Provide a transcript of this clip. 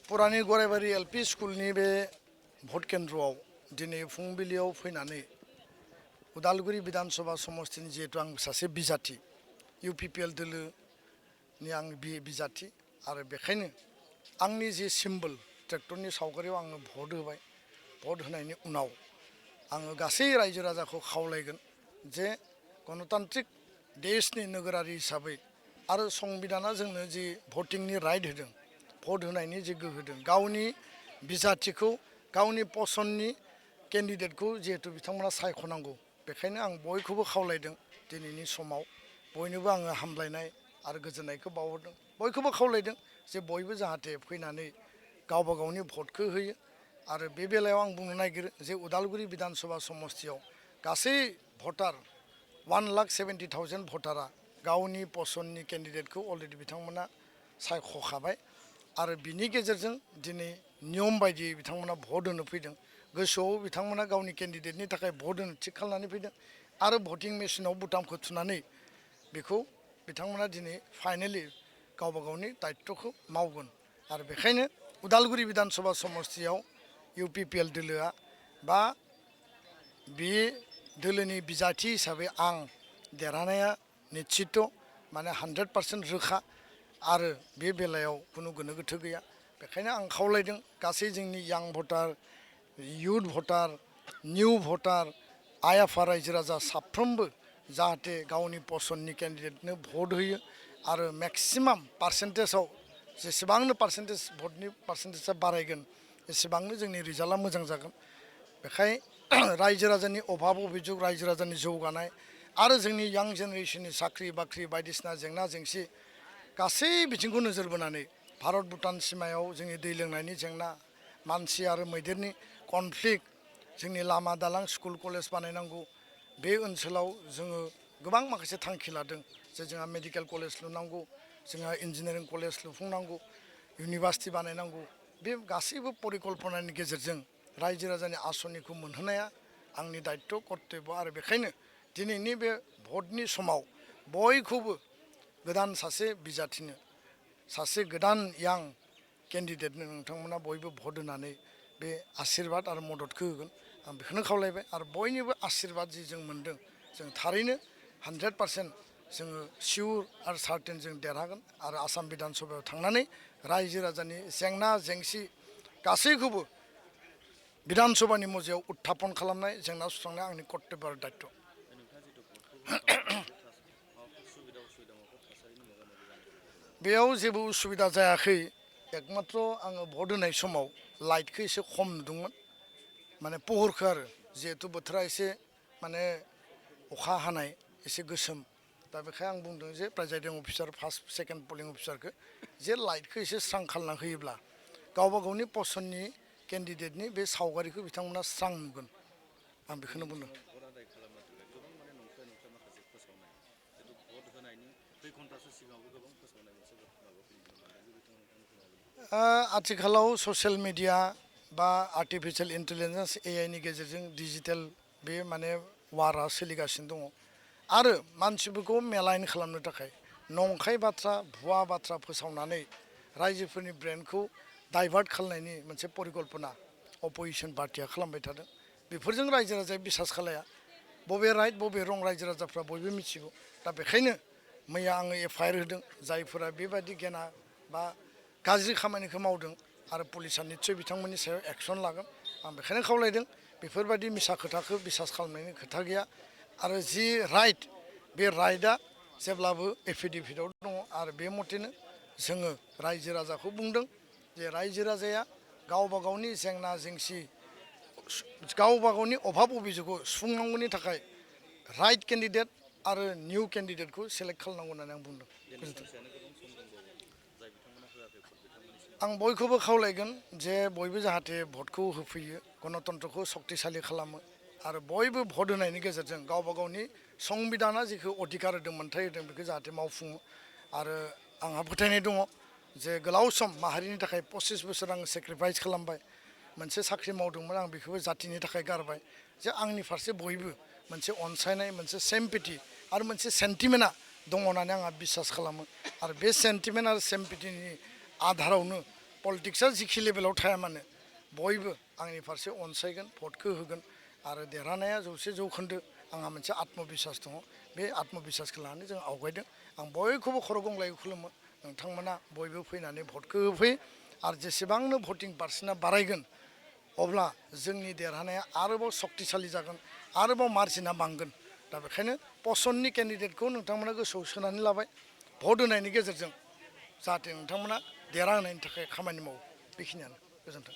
पुरानि गरायबारि LP स्कुलनि बे भट केन्द्रआव दिनै फुंबिलियाव फैनानै उदालगुरि विधानसभा समष्टिनि जिहेतु आं सासे बिजाथि इउपिपिएल दोलोनि आं बिजाथि आरो बेखायनो आंनि जे सिम्बल ट्रेक्टरनि सावगारियाव आङो भट होबाय। भट होनायनि उनाव आङो गासै रायजो राजाखौ खावलायगोन जे गणतान्त्रिक देशनि नोगोरारि हिसाबै आरो संबिधाना जोंनो जि भटिंनि राइट होदों, भट होनायनि जे गोहो होदों, गावनि बिजाथिखौ गावनि पसन्दनि केन्डिडेटखौ जिहेतु बिथांमोना सायख'नांगौ। बेखायनो आं बयखौबो खावलायदों दिनैनि समाव बयनोबो आङो हामलायनाय आरो गोजोननायखौ बावहरदों। बयखौबो खावलायदों जे बयबो जाहाथे फैनानै गावबा गावनि भटखौ होयो। आरो बे बेलायाव आं बुंनो नागिरो जे उदालगुरि विधानसभा समष्टियाव गासै भटार 1,70,000 भटारा गावनि पसन्दनि केन्डिडेटखौ अलरेडि बिथांमोना सायख'खाबाय आरो बिनि गेजेरजों दिनै नियम बायदियै बिथांमोना भट होनो फैदों। गोसोआव बिथांमोना गावनि केन्डिडेटनि थाखाय भट होनो थिग खालामनानै फैदों आरो भटिं मेसिनाव बुटामखौ थुनानै बेखौ बिथांमोना दिनै फाइनेलि गावबा गावनि दायित्वखौ मावगोन। आरो बेखायनो उदालगुरि विधानसभा समष्टियाव इउपिपिएल दोलोआ बा बे दोलोनि बिजाथि हिसाबै आं देरहानाया निश्चित माने 100% रोखा आरो बे बेलायाव खुनु गोनो गोथो गैया। बेखायनो आं खावलायदों गासै जोंनि यां भटार, युथ भटार, निउ भटार, आइ आफा रायजो राजा साफ्रोमबो जाहाथे गावनि पसन्दनि केन्डिडेटनो भट होयो आरो मेक्सिमाम पार्सेन्टेजाव जेसेबांनो पार्सेन्टेज भटनि पार्सेन्टेजा बारायगोन एसेबांनो जोंनि रिजाल्टआ मोजां जागोन। बेखाय रायजो राजानि अभाब अभियोग, रायजो राजानि जौगानाय आरो जोंनि यां जेनेरेसननि साख्रि बाख्रि बायदिसिना जेंना जेंसि गासै बिथिंखौ नोजोर बोनानै भारत भुटान सिमायाव जोंनि दै लोंनायनि जेंना, मानसि आरो मैदेरनि कनफ्लिक्ट, जोंनि लामा दालां स्कुल कलेज बानायनांगौ, बे ओनसोलाव जोङो गोबां माखासे थांखि लादों जे जोंहा मेडिकेल कलेज लुनांगौ, जोंहा इन्जिनियारिं कलेज लुफुंनांगौ, इउनिभार्सिटि बानायनांगौ। बे गासैबो परिकल्पनानि गेजेरजों रायजो राजानि आसनिखौ मोनहोनाया आंनि दायित्व कर्तब्य आरो बेखायनो दिनैनि बे भटनि समाव बयखौबो गोदान सासे बिजाथिनो, सासे गोदान यां केन्डिडेटनो नोंथांमोना बयबो भट होनानै बे आशिर्बाद आरो मददखौ होगोन आं बेखौनो खावलायबाय। आरो बयनिबो आशिर्बाद जि जों मोन्दों जों थारैनो 100% जोङो सियर आरो सार्टेन जों देरहागोन आरो आसाम बिधानसभायाव थांनानै रायजो राजानि जेंना जेंसि गासैखौबो बिधानसभानि मजियाव उत्थापन खालामनाय, जेंना सुस्रांनाया आंनि कर्तब्य आरो दायित्व। बेयाव जेबो उसुबिदा जायाखै। एकमात्र आङो भट होनाय समाव लाइटखौ एसे खम नुदोंमोन, माने पहरखौ आरो जिहेतु बोथोरा एसे माने अखा हानाय एसे गोसोम। दा बेखायनो आं बुंदों जे प्रेजाइडिं अफिसार फार्स्ट सेकेन्ड पलिं अफिसारखौ जे लाइटखौ एसे स्रां खालामना होयोब्ला गावबा गावनि पसन्दनि केन्डिडेटनि बे सावगारिखौ बिथांमोना स्रां नुगोन। आं बेखौनो बुंदों। आथिखालाव ससियेल मिडिया बा आर्टिफिशियेल इन्टेलिजेन्स एआइनि गेजेरजों डिजिटेल बे माने वारा सोलिगासिनो दङ आरो मानसिफोरखौ मेलाइन खालामनो थाखाय नंखाय बाथ्रा, भुवा बाथ्रा फोसावनानै रायजोफोरनि ब्रेनखौ डाइभार्ट खालामनायनि मोनसे परिकल्पना अपोजिसन पार्टिया खालामबाय थादों। बेफोरजों रायजो राजाया बिसास खालाया। बबे राइट बबे रं रायजो राजाफ्रा बयबो मिथिगौ। दा बेखायनो मैया आङो एफआइआर होदों जायफोरा बेबायदि गेना बा गाज्रि खामानिखौ मावदों आरो पुलिसा निस्सय बिथांमोननि सायाव एक्सन लागोन। आं बेखायनो खावलायदों बेफोरबायदि मिसा खोथाखौ बिसास खालामनायनि खोथा गैया आरो जि राइट बे राइटआ जेब्लाबो एफिडेभिटआव दङ आरो बे मथेनो जोङो रायजो राजाखौ बुंदों जे रायजो राजाया गावबा गावनि जेंना जेंसि, गावबा गावनि अभाब अभियोगखौ सुफुंनांगौनि थाखाय राइट केन्डिडेट आरो निउ केन्डिडेटखौ सेलेक्ट खालामनांगौ होननानै आं बुंदों। आं बयखौबो खावलायगोन जे बयबो जाहाथे भटखौ होफैयो, गणतन्त्रखौ सक्तिशालि खालामो आरो बयबो भट होनायनि गेजेरजों गावबा गावनि संबिधाना जेखौ अधिकार होदों, मोन्थाय होदों बेखौ जाहाथे मावफुङो। आरो आंहा फोथायनाय दङ जे गोलाव सम माहारिनि थाखाय 25 बोसोर आं सेक्रिफाइस खालामबाय, मोनसे साख्रि मावदोंमोन आं बेखौबो जातिनि थाखाय गारबाय, जे आंनि फारसे बयबो मोनसे अनसायनाय, मोनसे सेम्पेथि आरो मोनसे सेन्टिमेन्टआ दङ होननानै आंहा बिसास खालामो आरो बे सेन्टिमेन्ट आरो सेम्पेथिनि आधारावनो पलिटिक्सआ जिखि लेभेलाव थाया मानो बयबो आंनि फारसे अनसायगोन भटखौ होगोन आरो देरहानाया 100% आंहा मोनसे आत्मबिसास दङ बे आत्मबिसासखौ लानानै जों आवगायदों आं बयखौबो खर' गंग्लायै खुलुमो नोंथांमोना बयबो फैनानै भटखौ होफै आरो जेसेबांनो भटिं पार्सेन्टआ बारायगोन अब्ला जोंनि देरहानाया आरोबाव सक्तिशालि जागोन आरोबाव मार्जिना बांगोन दा बेखायनो पसन्दनि केन्डिडेटखौ नोंथांमोना गोसोआव सोनानै लाबाय भट होनायनि गेजेरजों जाहाथे नोंथांमोना देरहाहोनायनि थाखाय खामानि मावो बेखिनियानो गोजोन्थों